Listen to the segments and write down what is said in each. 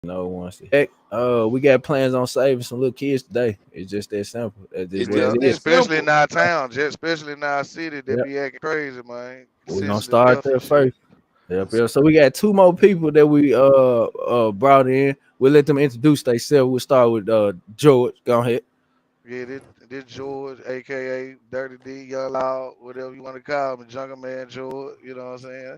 No one said, heck, we got plans on saving some little kids today. It's just that simple. That's just It's what just it Well, is. that especially in simple. our town, just especially in our city, they Yep. be acting crazy, man. We're gonna Senseless start death there and shit. first. Yep, yep. So we got two more people that we brought in. We'll let them introduce themselves. We'll start with George. Go ahead. Yeah, this George, aka Dirty D, Young Loud, whatever you want to call him, Jungle Man George. You know what I'm saying?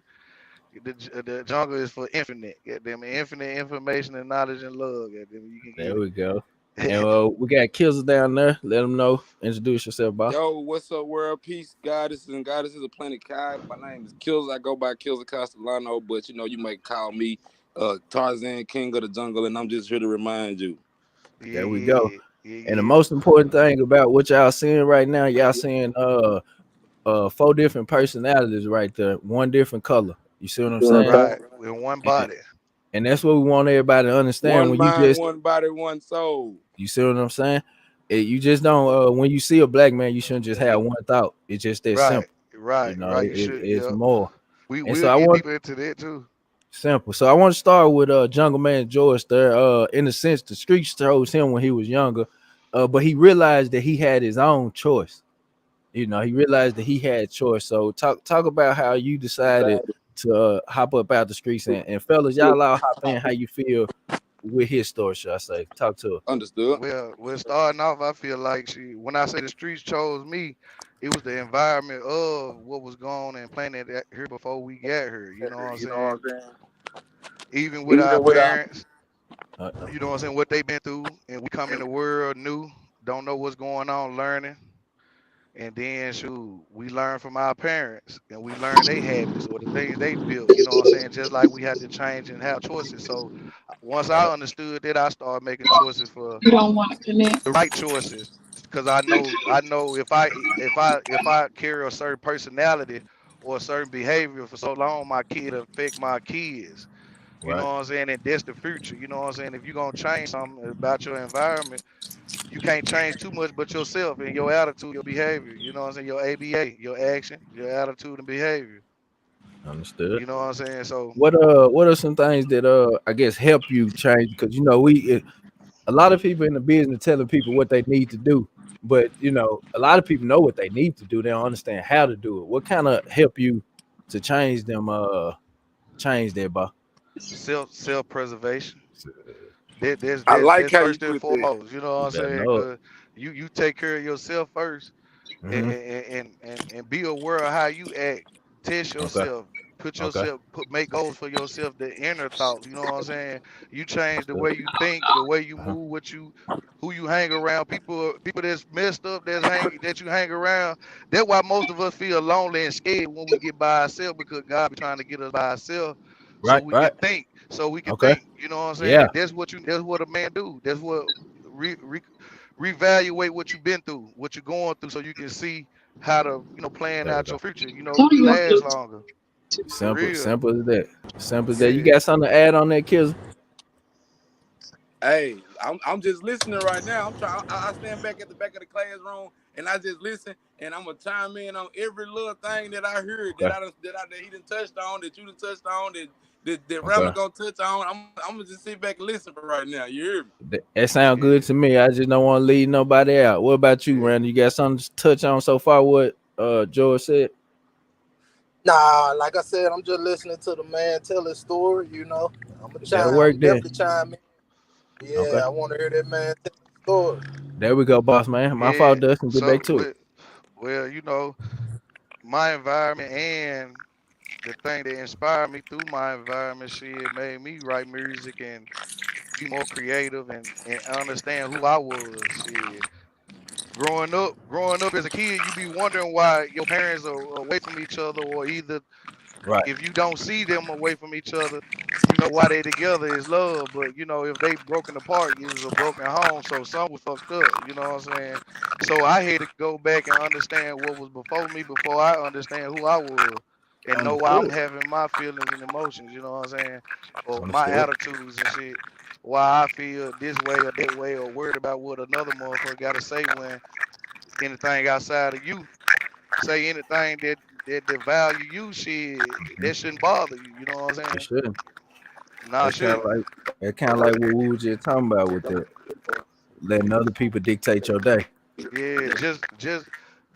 The jungle is for infinite. Goddamn it, infinite information and knowledge and love. Goddamn it, you can There we get go. And it. we got Kills down there. Let them know. Introduce yourself, boss. Yo, what's up, world? Peace, goddesses and goddesses of Planet Kai. My name is Kills. I go by Kills Castellano, but you might call me Tarzan, King of the Jungle, and I'm just here to remind you. There we go. Yeah, yeah, And the yeah, most important thing about what y'all seeing right now, y'all seeing four different personalities right there, one different color. You see what I'm yeah. saying? Right. With one And, body. and that's what we want everybody to understand One when you mind, just one body, one soul. you see what I'm saying? You just don't when you see a black man, you shouldn't just have one thought. It's just that Right, simple. You right, know, right. You should. it's Yeah. more. We And will so I get want deeper into that too. simple. So I want to start with Jungle Man George there. In a sense, the streets chose him when he was younger, but he realized that he had his own choice. You know, he realized that he had choice. So talk about how you decided to hop up out the streets and fellas, y'all all hop in. How you feel with his story? Should I say? Talk to her. Understood. Well, starting off, I feel like when I say the streets chose me, it was the environment of what was going on and planted here before we got here. You know what I'm saying? Even with our parents, you know what I'm saying, what they been through, and we come in the world new, don't know what's going on, learning. And then shoot, we learn from our parents and we learn their habits or the things they built, you know what I'm saying? Just like we had to change and have choices. So once I understood that, I started making choices for You don't want to connect. the right choices. Because I know if I carry a certain personality or a certain behavior for so long, my kid affect my kids. You know Right. what I'm saying? And that's the future. You know what I'm saying? If you're gonna change something about your environment, you can't change too much but yourself and your attitude, your behavior. You know what I'm saying? Your ABA, your action, your attitude and behavior. Understood. You know what I'm saying? So What are some things that I guess help you change? Because you know a lot of people in the business telling people what they need to do, but you know a lot of people know what they need to do. They don't understand how to do it. What kind of help you to change them? Change that, boss. self preservation. That, that's I that's like that's how you first and put that. foremost. You know what You I'm better saying? know it. Cause you take care of yourself first, and Hmm. and be aware of how you act. Test Okay. yourself. Okay. Make goals for yourself. The inner thoughts. You know what I'm saying? You change the Understood. way you think, the way you Uh-huh. move, who you hang around. People that's messed up, that you hang around. That's why most of us feel lonely and scared when we get by ourselves because God be trying to get us by ourselves so Right. we can Right. think. So we can Okay. think. You know what I'm Yeah. saying? That's what a man do. That's what reevaluate what you've been through, what you're going through, so you can see how to, plan There we out go. your future, Tell to you what last to longer. For Simple. real. Simple as that. Simple as that. You Yeah. got something to add on that, kids? Hey, I'm just listening right now. I'm trying. I stand back at the back of the classroom and I just listen, and I'm gonna chime in on every little thing that I heard Okay. that he done touched on, that you done touched on, that Randall Okay. gonna touch on. I'm gonna just sit back and listen for right now. You hear me? That sound good Yeah. to me. I just don't want to leave nobody out. What about you, Yeah. Randy? You got something to touch on so far? What George said? Nah, like I said, I'm just listening to the man tell his story. I'm gonna That'll chime. work I'm then. definitely chime in. Okay. Yeah, I want to hear that man tell his story. There we go, boss man. My Yeah. fault, Dustin. Get So back to it. well, my environment and the thing that inspired me through my environment, shit, made me write music and be more creative and understand who I was. Shit. Growing up as a kid, you be wondering why your parents are away from each other, or either Right. if you don't see them away from each other, you know why they together is love. But if they broken apart, it was a broken home. So some was fucked up. You know what I'm saying? So I had to go back and understand what was before me before I understand who I was. And know why I'm Understood. having my feelings and emotions, you know what I'm saying? Or my Understood. attitudes and shit. Why I feel this way or that way or worried about what another motherfucker gotta say when anything outside of you say anything that value you, shit, Mhm. that shouldn't bother you. You know what I'm It saying? shouldn't. Nah, That's kind shit. of like what we were just talking about with that, letting other people dictate your day. Yeah,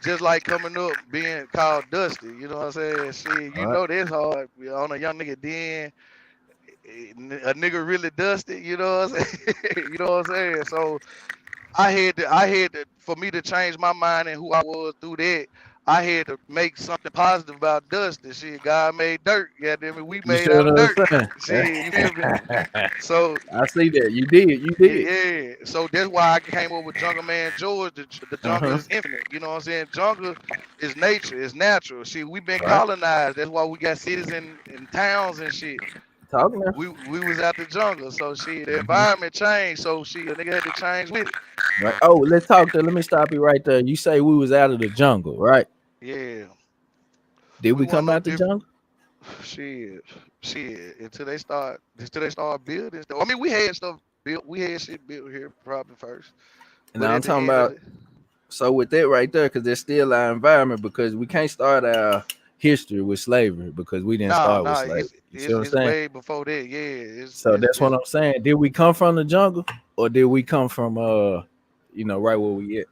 just like coming up being called Dusty. You know what I'm saying? Shit, All you right. know that's hard on a young nigga. Then a nigga really dusty. You know what I'm saying? You know what I'm saying? So for me to change my mind and who I was through that, I had to make something positive about dust and shit. God made dirt. Yeah, then we You made see what out of I'm dirt. saying? Shit, you feel me? So I see that. You did. You did. yeah, so that's why I came up with Jungle Man George. The jungle Uh-huh. is infinite. You know what I'm saying? Jungle is nature, it's natural. See, we've been Right. colonized. That's why we got cities and towns and shit. Talking now. We was out the jungle, so shit, the Mhm. environment changed. So shit, a nigga had to change with it. Right. Oh, let's talk there. Let me stop you right there. You say we was out of the jungle, right? Yeah, Did we we want come no out the different. jungle? Shit. Until they start building stuff. I mean, we had stuff built. We had shit built here probably first, but Now I'm at the talking end of about it, so with that right there, because there's still our environment because we can't start our history with slavery because we didn't nah, start with nah, slavery. it's You see it's what I'm it's saying? way before that. Yeah, it's So it's that's what it's I'm saying. Did we come from the jungle or did we come from right where we at?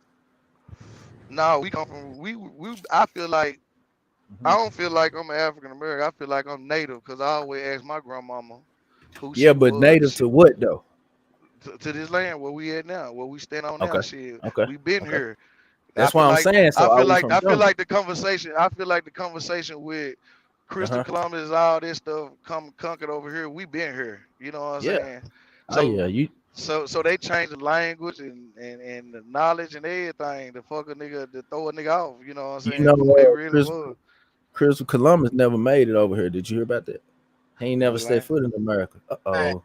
no. We come from we. I feel like I Mhm. don't feel like I'm African American. I feel like I'm Native because I always ask my grandmama who Yeah, she but was. native to what though? To this land where we at now, where we stand on now. Okay. Shit, Okay. we been Okay. here. I That's why feel I'm like saying. I So are feel we like from I feel jungle? like the conversation. I feel like the conversation with Christopher Uh-huh. Columbus, all this stuff come conquered over here. We been here. You know what I'm Yeah. saying? Oh So yeah. You so they changed the language and the knowledge and everything to fuck a nigga to throw a nigga off. You know what I'm you saying? know Who they really was. Christopher Columbus never made it over here. Did you hear about that? He ain't never What set land? foot in America. Man, Uh-oh.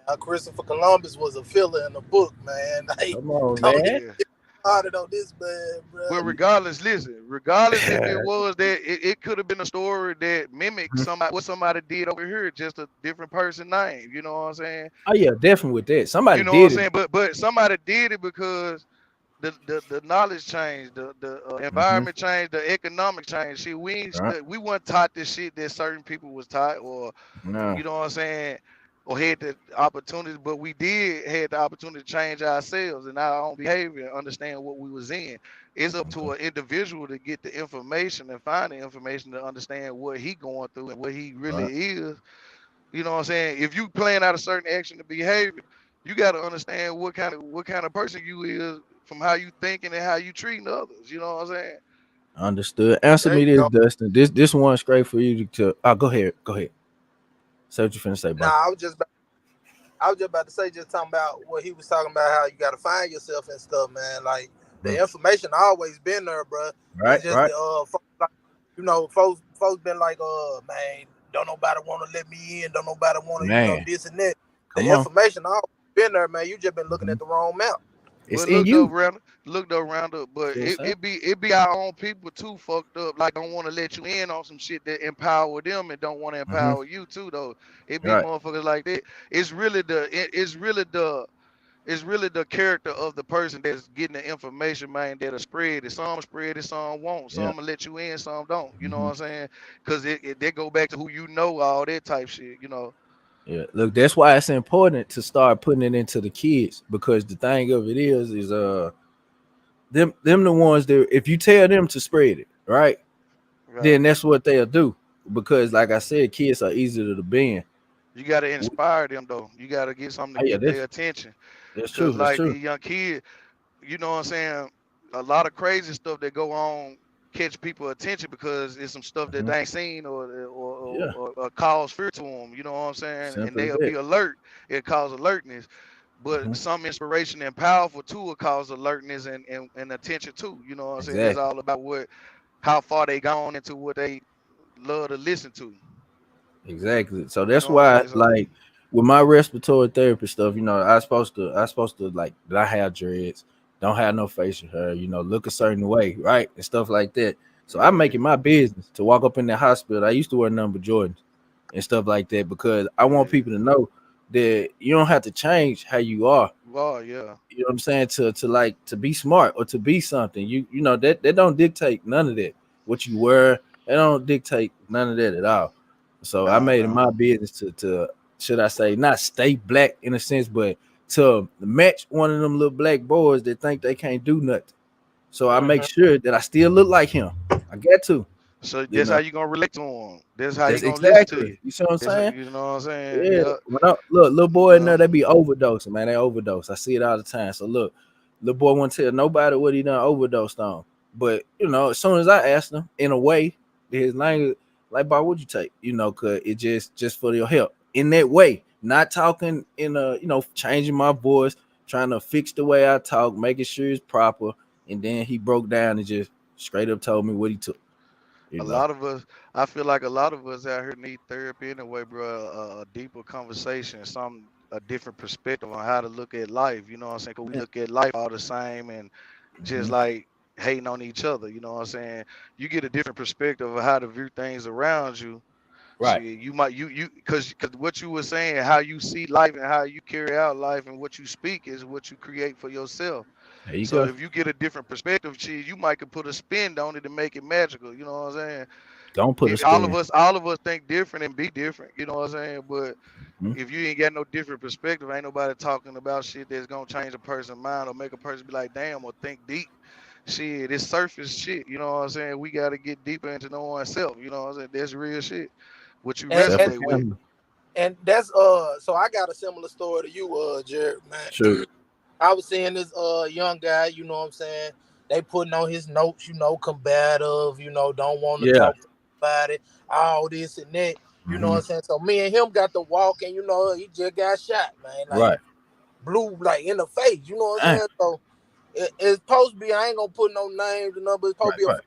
now Christopher Columbus was a filler in the book, man. Like, Come on, don't get man. Yeah. started on this, man, bro. Well, regardless, listen. Regardless if it was that, it could have been a story that mimicked somebody what somebody did over here, just a different person name. You know what I'm saying? Oh yeah, definitely with that. You Somebody know what I'm did it. saying? But somebody did it because the knowledge changed, the Mhm. environment changed, the economic changed. See, Right. we weren't taught this shit that certain people was taught, or No. you know what I'm saying, or had the opportunity. But we did had the opportunity to change ourselves and our own behavior and understand what we was in. It's up to Okay. an individual to get the information and find the information to understand what he going through and what he really Right. is. You know what I'm saying? If you plan out a certain action and behavior, you got to understand what kind of person you is from how you thinking and how you treating others. You know what I'm saying? Understood. Answer There you me this, go. Dustin. This one's straight for you to go ahead. Go ahead. Say what you finna say, Nah, bro. I was just about to say, just talking about what he was talking about, how you got to find yourself and stuff, man. Like the Mhm. information always been there, bro. Right, It's just right. the folks been like, man, don't nobody want to let me in, don't nobody want to, Man. this and that. Come The on. information always been there, man. You just been looking Mhm. at the wrong map. It's But in you. looked up round up, but See what I'm saying? it be our own people too fucked up. Like don't want to let you in on some shit that empower them and don't want to Mhm. empower you too though. It be Right. motherfuckers like that. It's really the character of the person that's getting the information, man, that'll spread it. Some spread it, some won't. Yeah. Some will let you in, some don't. You know what Mhm. I'm saying? Because they go back to who you know, all that type shit, you know. Yeah. Look, that's why it's important to start putting it into the kids because the thing of it is them the ones that if you tell them to spread it, right? Right. Then that's what they'll do. Because like I said, kids are easy to bend. You got to inspire them, though. You got to get something Oh to yeah, get their attention. that's Because, true. That's like, true. these young kids, you know what I'm saying? A lot of crazy stuff that go on catch people attention because it's some stuff that Mhm. they ain't seen or, Yeah. cause fear to them. You know what I'm saying? And Simple as they'll that. be alert. It cause alertness. But Mhm. some inspiration and powerful too will cause alertness and attention too. You know what I'm saying? It's Exactly. all about how far they gone into what they love to listen to. Exactly. So You that's know what I'm why, saying? So like, with my respiratory therapy stuff, I supposed to like that I have dreads, don't have no facial hair, look a certain way, right, and stuff like that. So I make yeah, it my business to walk up in the hospital. I used to wear number Jordans and stuff like that because I want yeah. people to know that you don't have to change how you are. Well, yeah. You know what I'm saying? To be smart or to be something. That don't dictate none of that. What you wear, they don't dictate none of that at all. So I Nah, made it nah. my business to should I say, not stay black in a sense, but to match one of them little black boys that think they can't do nothing. So I make sure that I still look like him. I got to. So that's how you gonna relate to him. That's how That's you gonna listen to exactly. you. You see what I'm saying? You know what I'm saying? Yeah. Yeah. Look, little boy in Yeah. there, they be overdosing, man. They overdose. I see it all the time. So look, little boy won't tell nobody what he done overdosed on. But as soon as I asked him, in a way, his language, like, "Boy, what'd you take?" Cause it just for your help. In that way, not talking in changing my voice, trying to fix the way I talk, making sure it's proper. And then he broke down and just straight up told me what he took. A lot of us, I feel like a lot of us out here need therapy anyway, bro. A deeper conversation, a different perspective on how to look at life. You know what I'm saying? Cause we look at life all the same and just like hating on each other. You know what I'm saying? You get a different perspective of how to view things around you. Right. Shit, you might because what you were saying, how you see life and how you carry out life and what you speak is what you create for yourself. There you So go. if you get a different perspective, shit, you might could put a spin on it to make it magical. You know what I'm saying? Don't put a spin. All of us think different and be different. You know what I'm saying? But Mhm. if you ain't got no different perspective, ain't nobody talking about shit that's gonna change a person's mind or make a person be like, damn, or think deep. Shit, it's surface shit. You know what I'm saying? We gotta get deeper into knowing ourselves. You know what I'm saying? That's real shit. What you And- resonate with. And that's so I got a similar story to you, Jared, man. Sure. I was seeing this young guy, you know what I'm saying? They putting on his notes, combative, don't want to talk about it, all this and that. You know what I'm saying? So me and him got to walk, and he just got shot, man. Like, right. Blew like in the face, you know what I'm saying? So it's supposed to be, I ain't gonna put no names or nothing, but it's supposed to be a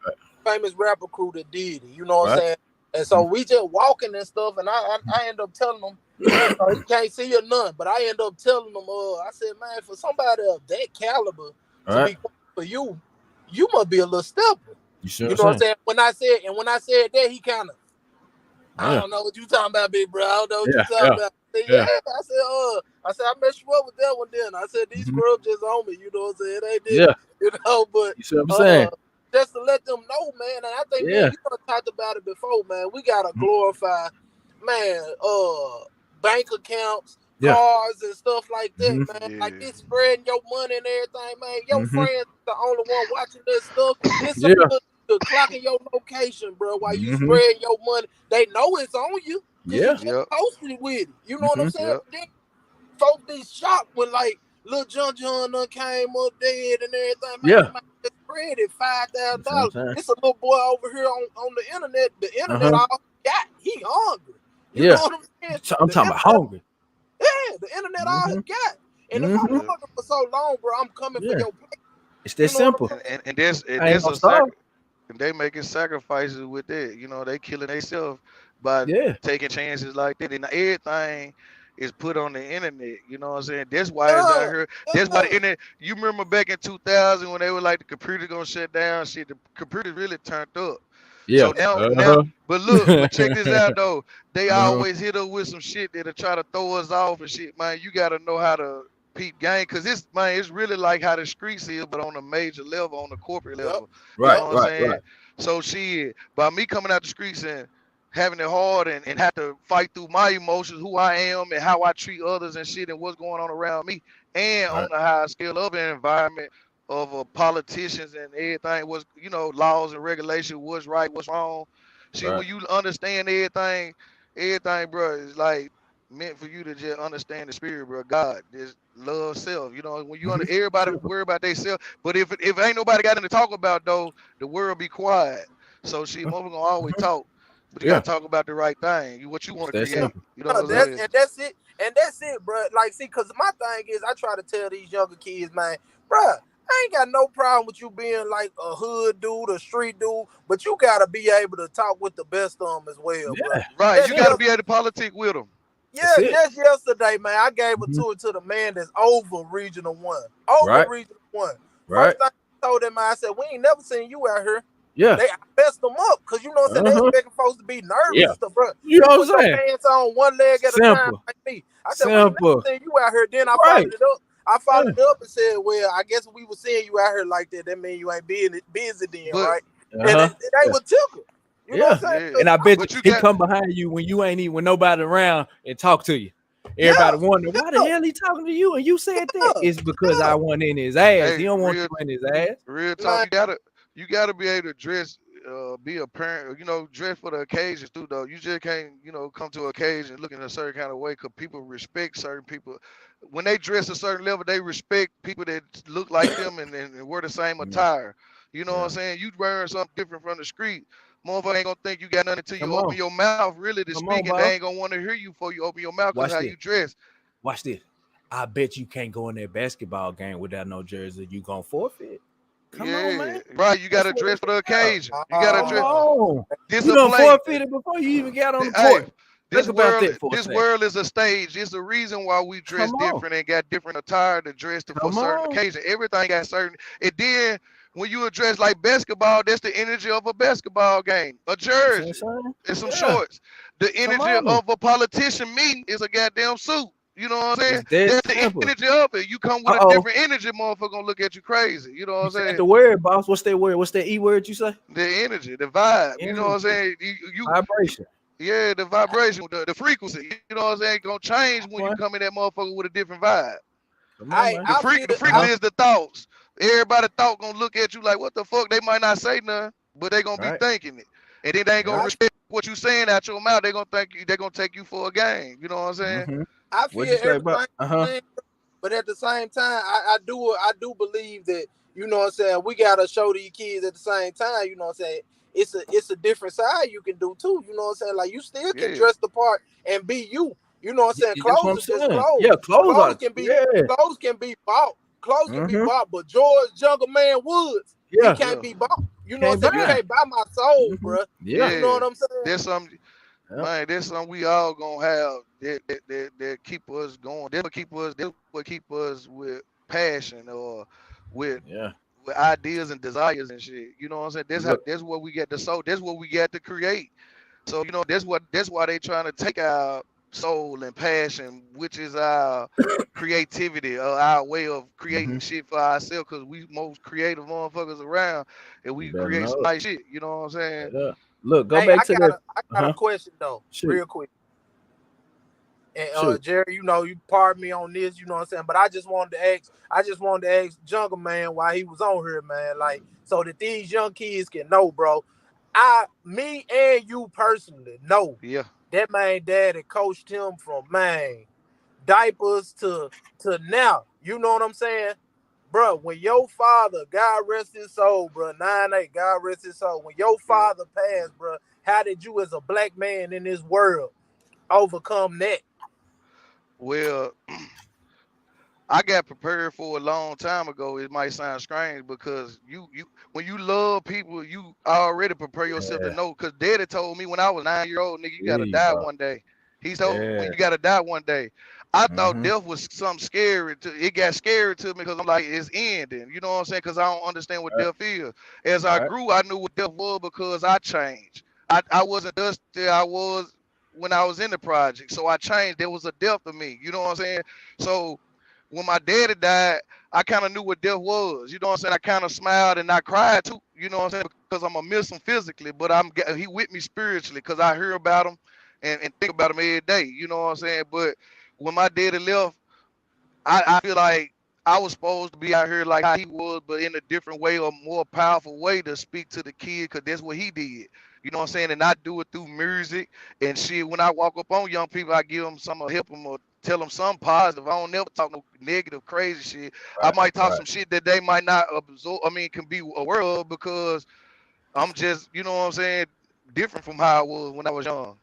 famous rapper crew that did it, you know what I'm saying? And so we just walking and stuff, and I end up telling them, he can't see or none, but I end up telling them, I said, man, for somebody of that caliber to be for you, you must be a little stepper. You know what I'm saying? When I said that, he kind of, I don't know what you talking about, big bro. I don't know what you talking about. I said, I messed you up with that one then. I said, these scrubs just on me, you know what I'm saying? They did, but you see what I'm saying? Just to let them know, man. And I think, man, you talked about it before, man. We gotta glorify, man, bank accounts, cars, and stuff like that, man. Like this spreading your money and everything, man. Your friends the only one watching this stuff. It's the clocking your location, bro. While you spreading your money, they know it's on you. You just posted with it. You know what I'm saying? Then folks be shocked when like Lil John done came up dead and everything. Man, just spread it $5,000. It's a little boy over here on the internet. The internet all got. He hungry. You know what I'm saying? I'm talking about hungry. Yeah, the internet all he got. And if I'm hungry for so long, bro, I'm coming for your place. It's that simple. And they making sacrifices with that. You know, they killing themselves by taking chances like that. And everything is put on the internet. You know what I'm saying? That's why it's out here. That's why the internet. You remember back in 2000 when they were like the computer gonna shut down? Shit, the computer really turned up. Yeah. So now, but look, check this out though. They always hit us with some shit that'll try to throw us off and shit, man. You gotta know how to peep game, cause it's really like how the streets is, but on a major level, on the corporate level. Right, you know what I'm saying? So shit, by me coming out the streets and having it hard and have to fight through my emotions, who I am and how I treat others and shit and what's going on around me, and on the high scale of an environment of politicians and everything, was laws and regulation, what's right, what's wrong. See, when you understand everything, bro, is like meant for you to just understand the spirit, bro. God, this love self. When you everybody worry about they self, but if ain't nobody got anything to talk about though, the world be quiet. So shit, mother gonna always talk. But you gotta talk about the right thing. What you want to create. You know what I'm saying? And that's it. And that's it, bro. Like, see, because my thing is, I try to tell these younger kids, man, bro, I ain't got no problem with you being like a hood dude, a street dude, but you gotta be able to talk with the best of them as well, bro. Right, you gotta be able to politic with them. Yeah, just yesterday, man, I gave a tour to the man that's over Regional 1. Regional 1. First thing I told him, I said, we ain't never seen you out here. Yeah. They messed them up because you know what I'm saying? They expecting folks to be nervous and stuff, bro. You know what I'm saying? Pants on one leg at a time like me. I said, we ain't never seen you out here. Then I followed it up. I followed it up and said, well, I guess we were seeing you out here like that. That means you ain't busy then, right? And it ain't what tickle. You know what I'm saying? And I bet you he come behind you when you ain't even when nobody around and talk to you. Everybody wonder why the hell he talking to you and you said that. It's because I went in his ass. Hey, he don't want you in his ass. Real talk, you gotta be able to dress, be a parent, dress for the occasions too. Though you just can't, come to an occasion looking a certain kind of way, because people respect certain people. When they dress a certain level, they respect people that look like them and wear the same attire. You know what I'm saying? You wearing something different from the street, motherfucker ain't gonna think you got nothing until you open your mouth really to speak, and they ain't gonna want to hear you before you open your mouth because how you dress. Watch this. I bet you can't go in that basketball game without no jersey. You gonna forfeit. Come on, man. Right, you gotta dress for the occasion. You gotta dress. You done forfeited before you even got on the court. This world is a stage. It's the reason why we dress different and got different attire to dress for certain occasions. Everything got certain. And then when you address like basketball, that's the energy of a basketball game. A jersey and some shorts. The energy of a politician meeting is a goddamn suit. You know what I'm saying? That's the energy of it. You come with a different energy, motherfucker gonna look at you crazy. You know what I'm saying? The word, boss. What's that word? What's that E word you say? The energy, the vibe. You know what I'm saying? You vibration. Yeah, the vibration, the frequency. You know what I'm saying? Gonna change when you come in that motherfucker with a different vibe. The frequency is the thoughts. Everybody thought gonna look at you like, what the fuck? They might not say nothing, but they gonna be thinking it. And then they ain't gonna respect what you saying out your mouth. They gonna think you. They gonna take you for a game. You know what I'm saying? I feel everything, but at the same time, I do believe that, you know what I'm saying, we gotta show these kids at the same time, you know what I'm saying, it's a different side you can do too, you know what I'm saying, like you still can dress the part and be you, you know what I'm saying, clothes is just clothes. Yeah, clothes can be bought. Clothes can be bought, but George Jungle Man Woods, he can't be bought. You know what I'm saying? You can't buy my soul, bro. Yeah. You know what I'm saying? There's something. Man, there's something we all gonna have that keep us going. That will keep us with passion or with ideas and desires and shit. You know what I'm saying? That's what we get to soul. That's what we get to create. So that's why they trying to take our soul and passion, which is our creativity, our way of creating shit for ourselves. Because we most creative motherfuckers around, and we create some nice shit. You know what I'm saying? Look, go back to that. I got a question though, real quick. And Jerry, you pardon me on this, you know what I'm saying, but I just wanted to ask Jungle Man while he was on here, man, like, so that these young kids can know, bro. Me and you personally know that man daddy coached him from diapers to now. You know what I'm saying? Bro, when your father, God rest his soul, bro, 9-8, God rest his soul, when your father passed, bro, how did you as a black man in this world overcome that? Well, I got prepared for a long time ago. It might sound strange because you when you love people, you already prepare yourself to know. Because Daddy told me when I was 9-year-old, nigga, you gotta die one day. He told me you gotta die one day. I thought death was something scary. It got scary to me because I'm like, it's ending. You know what I'm saying? Because I don't understand what death is. As I grew, I knew what death was because I changed. I wasn't dusty. I was when I was in the project. So I changed. There was a death to me. You know what I'm saying? So when my daddy died, I kind of knew what death was. You know what I'm saying? I kind of smiled and I cried too. You know what I'm saying? Because I'm going to miss him physically, but he with me spiritually because I hear about him and think about him every day. You know what I'm saying? But when my daddy left, I feel like I was supposed to be out here like how he was, but in a different way or more powerful way to speak to the kid because that's what he did. You know what I'm saying? And I do it through music and shit. When I walk up on young people, I give them some help them or tell them something positive. I don't never talk no negative, crazy shit. I might talk some shit that they might not absorb. Can be aware of because I'm just, you know what I'm saying, different from how I was when I was young.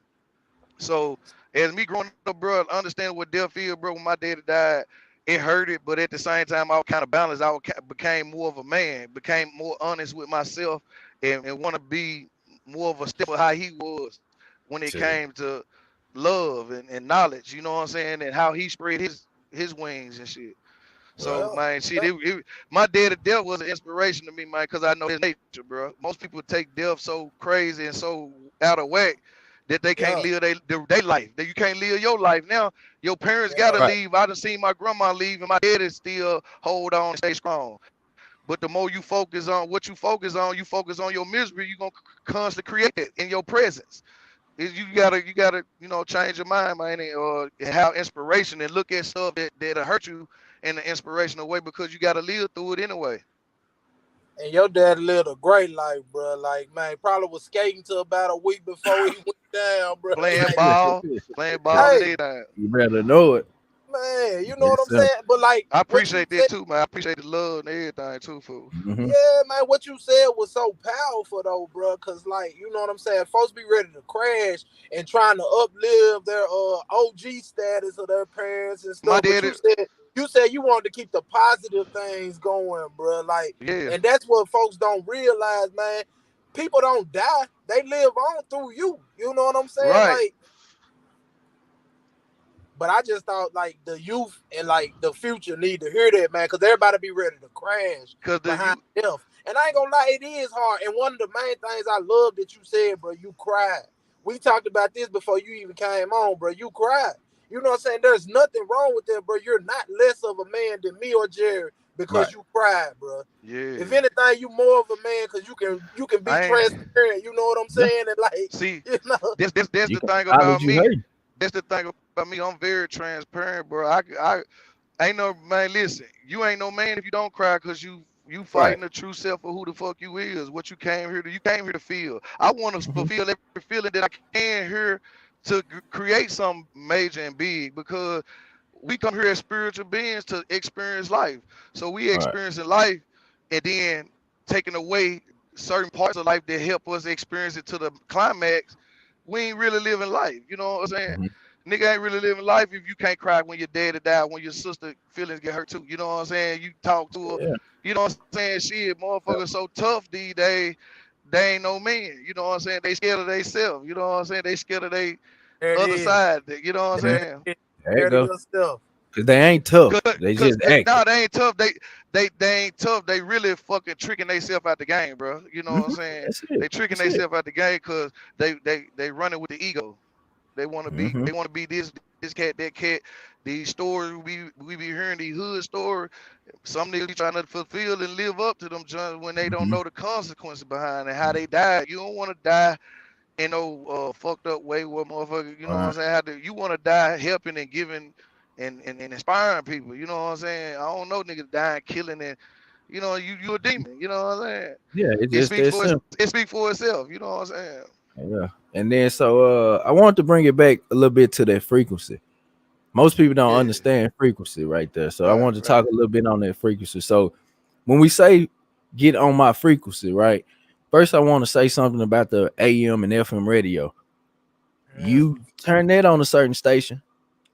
So as me growing up, bro, understanding what death is, bro, when my daddy died, it hurted, but at the same time, I was kind of balanced. I became more of a man, became more honest with myself, and want to be more of a step of how he was when it came to love and knowledge. You know what I'm saying, and how he spread his wings and shit. So man, shit, my daddy death was an inspiration to me, man, because I know his nature, bro. Most people take death so crazy and so out of whack that they can't live their life. That you can't live your life. Now, your parents gotta leave. I done seen my grandma leave, and my daddy still hold on and stay strong. But the more you focus on what you focus on your misery, you're gonna constantly create it in your presence. You gotta, change your mind, man, or have inspiration and look at stuff that'll hurt you in an inspirational way because you gotta live through it anyway. And your dad lived a great life, bro. Like, man, probably was skating till about a week before he went down, bro. Playing Like, ball hey, today. You better know it. Man, you know what I'm saying? But like, I appreciate that too, man. I appreciate the love and everything too, fool. Mm-hmm. Yeah, man, what you said was so powerful though, bro. Cause like, you know what I'm saying? Folks be ready to crash and trying to uplive their OG status of their parents and stuff. But you said you wanted to keep the positive things going, bro. Like, and that's what folks don't realize, man. People don't die; they live on through you. You know what I'm saying? Right. Like, but I just thought like the youth and like the future need to hear that, man, because everybody be ready to crash behind death. And I ain't gonna lie, it is hard. And one of the main things I love that you said, bro, you cried. We talked about this before you even came on, bro. You cried. You know what I'm saying? There's nothing wrong with that, bro. You're not less of a man than me or Jerry because you cried, bro. Yeah. If anything, you more of a man because you can be transparent. You know what I'm saying? And like, see, you know, that's the thing about me. That's the thing about me. I'm very transparent, bro. I ain't no man. Listen, you ain't no man if you don't cry because you fighting the true self of who the fuck you is. What you came here to. You came here to feel. I want to fulfill every feeling that I can here to create something major and big because we come here as spiritual beings to experience life. So we experiencing life and then taking away certain parts of life that help us experience it to the climax. We ain't really living life. You know what I'm saying? Nigga ain't really living life if you can't cry when your dad died, when your sister feelings get hurt too. You know what I'm saying? You talk to her. You know what I'm saying? Shit, motherfuckers so tough these days, they ain't no man. You know what I'm saying? They scared of themselves. You know what I'm saying? They scared of their other side. You know what I'm saying? There you go. Cause they ain't tough. They just act. No, they ain't tough. They ain't tough. They really fucking tricking themselves out the game, bro. You know what I'm saying? They tricking themselves out the game because they running with the ego. They want to be. They want to be this cat, that cat. These stories we be hearing, these hood stories. Some niggas be trying to fulfill and live up to them when they don't know the consequences behind it, how they died. You don't want to die in no fucked up way where motherfucker. You know what I'm saying? You want to die helping and giving. And inspiring people, you know what I'm saying? I don't know niggas dying, killing, and you know you a demon, you know what I'm saying? Yeah, it speaks for itself, you know what I'm saying? Yeah, and then so I want to bring it back a little bit to that frequency. Most people don't understand frequency right there, so I want to talk a little bit on that frequency. So when we say get on my frequency, right? First, I want to say something about the AM and FM radio. You turn that on a certain station,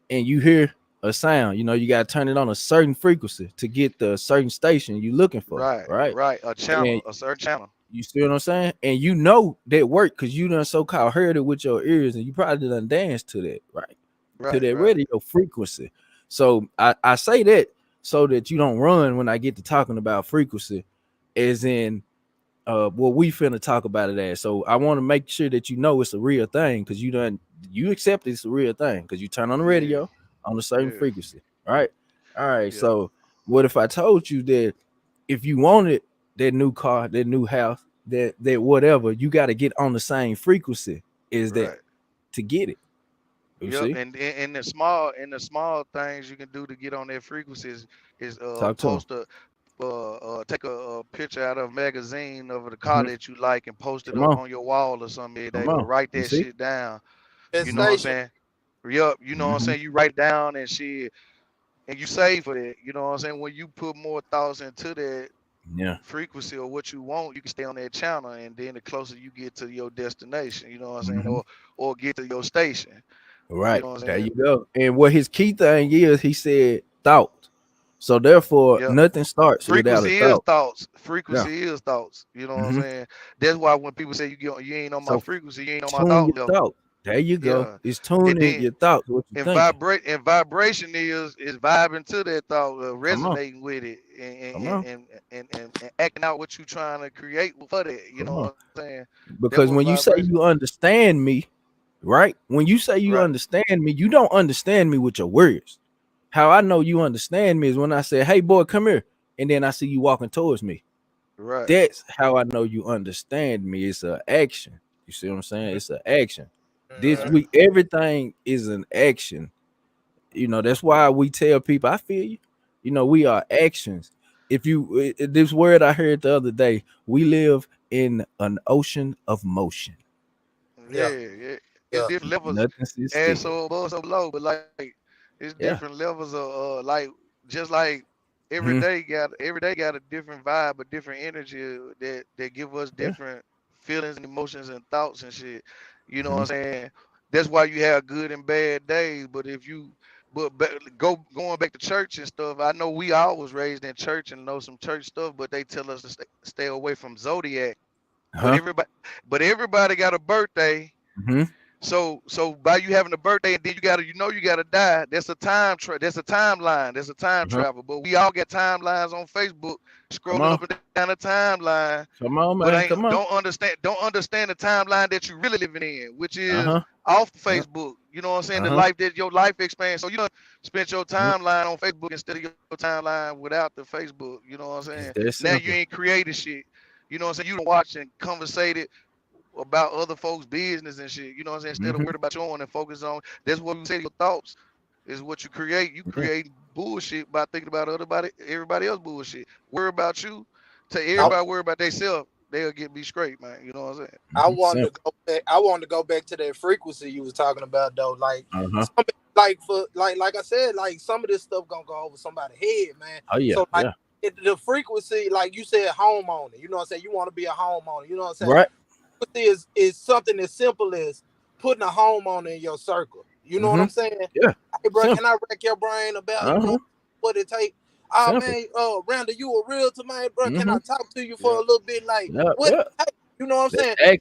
and you hear a sound, you know, you got to turn it on a certain frequency to get the certain station you looking for. Right. A channel, a certain channel. You see what I'm saying? And you know that work because you done so-called heard it with your ears, and you probably done danced to that, right? To that radio frequency. So I say that so that you don't run when I get to talking about frequency, as in what we finna talk about it as. So I want to make sure that you know it's a real thing because you accept it's a real thing because you turn on the radio on a certain frequency, right? All right. So what if I told you that if you wanted that new car, that new house, that whatever, you got to get on the same frequency as that to get it. You see? And the small things you can do to get on that frequency is post take a picture out of a magazine of the car that you like and post it up on your wall or something. They write that shit down. You know what I'm saying? Yup, you know what I'm saying? You write down and shit and you save for that. You know what I'm saying? When you put more thoughts into that frequency or what you want, you can stay on that channel, and then the closer you get to your destination, you know what I'm saying, or get to your station. Right. You know there you go. And what his key thing is, he said thought. So therefore, nothing starts without a thought. Frequency is thoughts. You know what I'm saying? That's why when people say you ain't on my frequency, you ain't on my thought. There you go. It's tuning your thoughts. What you and vibration is vibing to that thought, resonating with it, and acting out what you trying to create for that. You know what I'm saying? Because when you say you understand me, right? When you say you understand me, you don't understand me with your words. How I know you understand me is when I say, "Hey, boy, come here," and then I see you walking towards me. Right. That's how I know you understand me. It's an action. You see what I'm saying? It's an action. This we everything is an action. You know, that's why we tell people, I feel you. You know, we are actions. If you this word I heard the other day, we live in an ocean of motion. Yeah. It's different levels. Nothing sits And still. so above, so below, but like it's different levels of like just like every day got a different vibe, a different energy that give us different feelings and emotions and thoughts and shit. You know what I'm saying? That's why you have good and bad days. But if you going back to church and stuff, I know we all was raised in church and know some church stuff, but they tell us to stay away from Zodiac. But everybody got a birthday. So by you having a birthday and then you gotta die. That's a timeline. That's a time travel. But we all get timelines on Facebook, scrolling up and down the timeline. Come on, but man. Don't understand the timeline that you're really living in, which is off Facebook. You know what I'm saying? The life that your life expands. So you don't spend your timeline on Facebook instead of your timeline without the Facebook. You know what I'm saying? Now you ain't created shit. You know what I'm saying? You don't watch and conversate about other folks' business and shit. You know what I'm saying? Instead of worried about your own and focus on that's what we say, your thoughts is what you create. You create bullshit by thinking about everybody else bullshit. Worry about you. Tell everybody worry about themselves. They'll be straight, man. You know what I'm saying? I wanted to go back to that frequency you was talking about though. Like like I said, like some of this stuff gonna go over somebody's head, man. Oh yeah. So like the frequency, like you said, homeowner. You know what I'm saying? You want to be a homeowner. You know what I'm saying? Right. Is something as simple as putting a homeowner in your circle. You know what I'm saying? Yeah. Hey, bro, can I wreck your brain about you know, what it take? Oh man, Randall, you a realtor, man, bro. Can I talk to you for a little bit? Like, what? You know what I'm saying?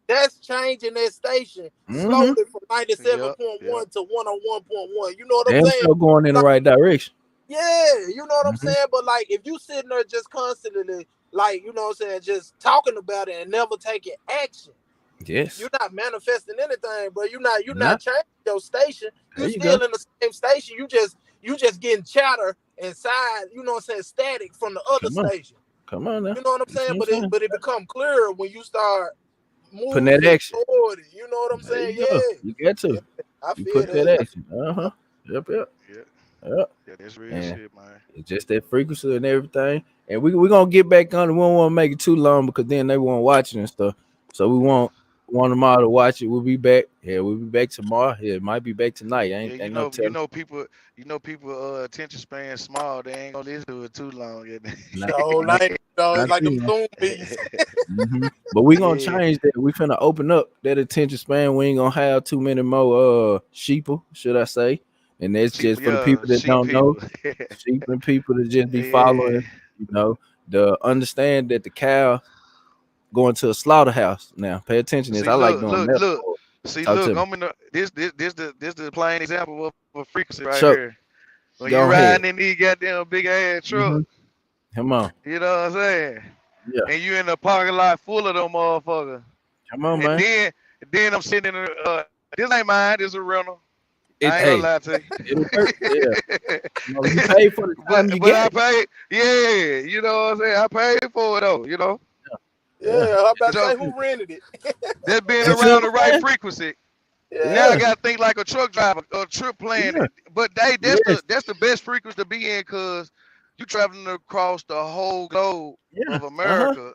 That's changing that station slowly from 97.1 to 101.1. You know what I'm saying? Still going in the right direction. Yeah, you know what I'm saying? But like, if you sitting there just constantly, like, you know what I'm saying, just talking about it and never taking action. Yes. You're not manifesting anything, bro. You're not changing your station. You're still in the same station. You just getting chatter inside, you know what I'm saying, static from the other station. Come on now. You know what I'm saying? But it become clearer when you start moving putting that action toward it. You know what I'm saying? You got to. Yeah, I feel put that action. Yep. Yeah, that's real shit, man. It's just that frequency and everything. And we're gonna get back on it. We don't want to make it too long because then they won't watch it and stuff. So we want them all to watch it. We'll be back. Yeah, we'll be back tomorrow. Yeah, it might be back tonight. You know people attention span small. They ain't gonna listen to it too long. It's like them Zoom beats. But we gonna change that. We finna open up that attention span. We ain't gonna have too many more sheeple, should I say? And that's just for the people that don't know. Sheep and people that just be following, you know, to understand that the cow going to a slaughterhouse now. Pay attention to this. I like doing that. Look, I'm in this the plain example of a frequency right here. When you're riding in these goddamn big ass truck. Come on. You know what I'm saying? Yeah. And you in the parking lot full of them motherfuckers. Come on, man. And then I'm sitting in this ain't mine, this is a rental. I ain't gonna lie to you. You pay for the time you get. I paid, you know what I'm saying? I paid for it though, you know. Yeah, I'm about to say who rented it. That's being around the right frequency. Yeah. Now I gotta think like a truck driver, a trip planner. But that's the best frequency to be in because you traveling across the whole globe of America.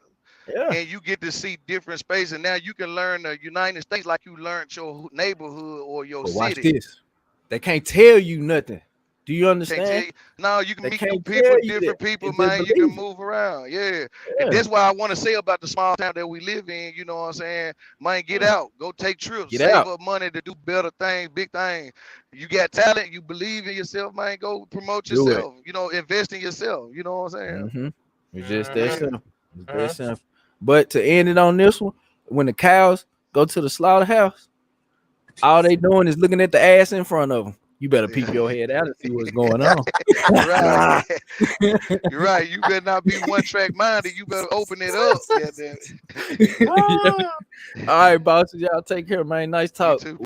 And you get to see different spaces. And now you can learn the United States like you learned your neighborhood or your city. Watch this. They can't tell you nothing. Do you understand? No, you can meet new people, different people, man. You can move around. Yeah. And that's why I want to say about the small town that we live in. You know what I'm saying? Man, get out. Go take trips. Save up money to do better things, big things. You got talent. You believe in yourself, man. Go promote yourself. You know, invest in yourself. You know what I'm saying? It's just that simple. It's that simple. But to end it on this one, when the cows go to the slaughterhouse, all they doing is looking at the ass in front of them. You better peep your head out and see what's going on. Right. You're right. You better not be one track minded. You better open it up. All right, bosses. Y'all take care, man. Nice talk.